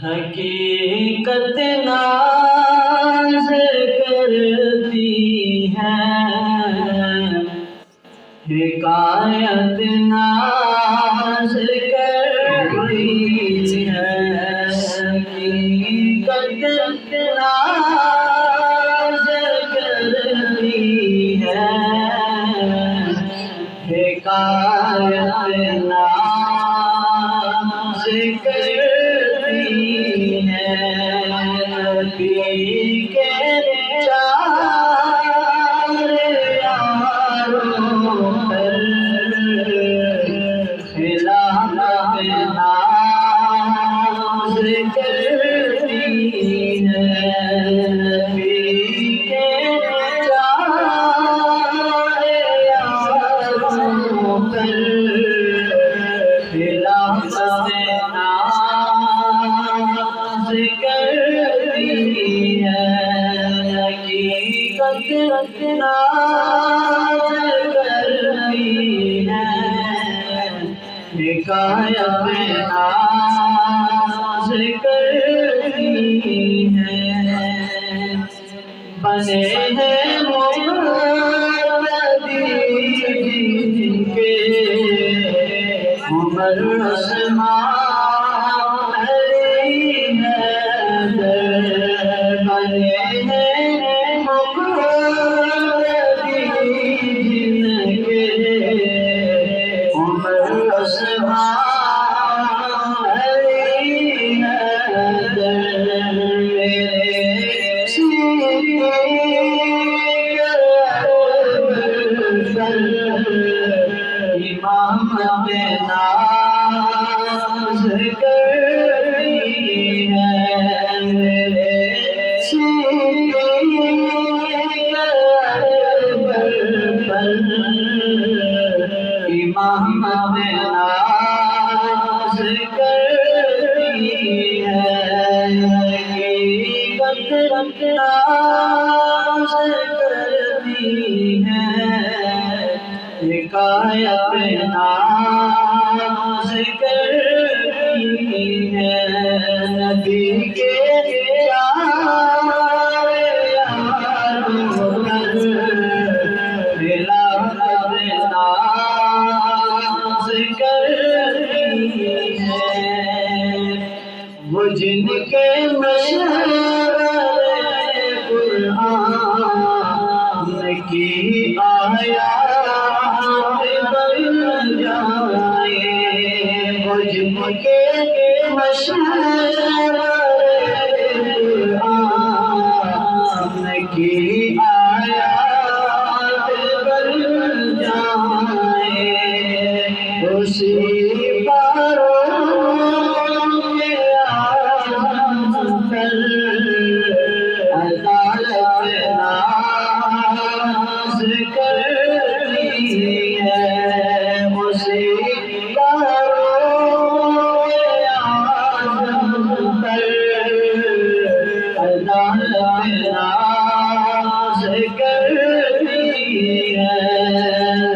حقیقت ناز کرتی ہے، حکایت ناز کرتی ہے، حقیقت ناز کرتی ہے، حکایت ناز کرتی ہے، نبی کے چار یاروں پر خلافت ناز کرتی ہے، نبی کے چار یاروں پر خلافت ناز کرتی ہے، حقیقت ناز کرتی ہے، حکایت ناز کرتی ہے، بنے ہیں مقتدی جن کے عمر عثمان علی حیدر، بنے ہیں مقتدی جن کے عمر عثمان علی حیدر، میرے سینے امامت ناز کرتی ہے، میرے سینے امامت ناز کرتی ہے، حقیقت ناز کرتی ہے، حکایت ناز کرتی ہے، نبی کے چار یاروں پر خلافت ناز کرتی ہے، وہ جن کے مشورے قرآن کی آیات بن جائے، وہ جن کے مشورے قرآن کی آیات بن جائے، اسی عدالت ناز کرتی ہے، اسی عدالت ناز کرتی ہے،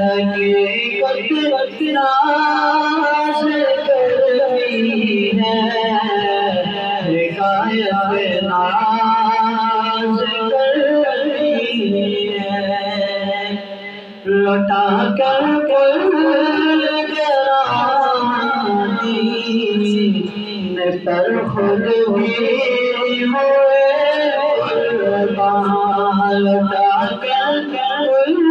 حقیقت ناز کرتی ہے، حکایت ناز کرتی ہے، لوٹا کر دین پر خود بھی ہوئے قربان، لوٹا کر دین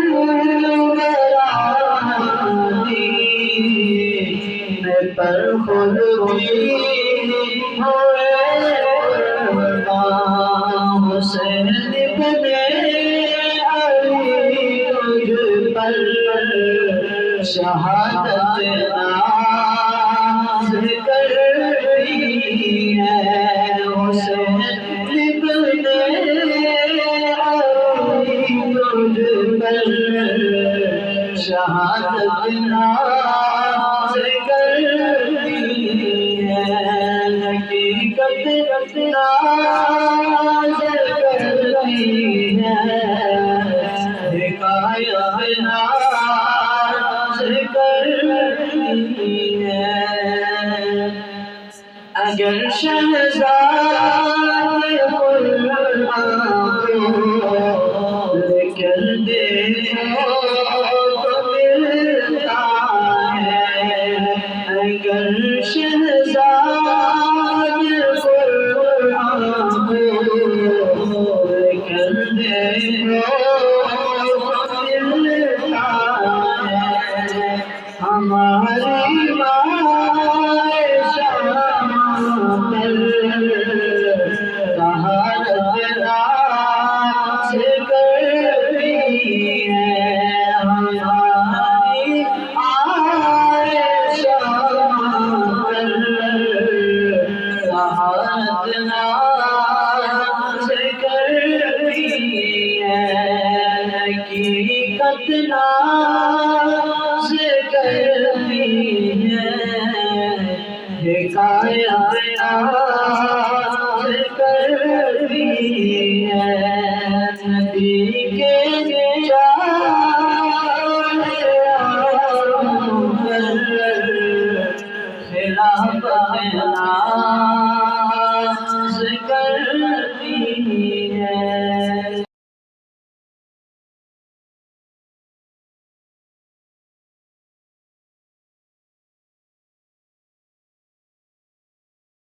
پر خود بھی ہوئے قربان، حسین بن علی تجھ پر شہادت ناز کرتی ہے، حسین بن علی تجھ پر شہادت ناز کرتی ہے، حقیقت ناز کرتی ہے، حکایت ناز کرتی ہے، اگر شہزاد قرآن کو لے کر دیکھو تو ملتا ہے اگر شہزاد قرآن کو لے کر دیکھو تو ملتا ہے ہماری ماں شام پر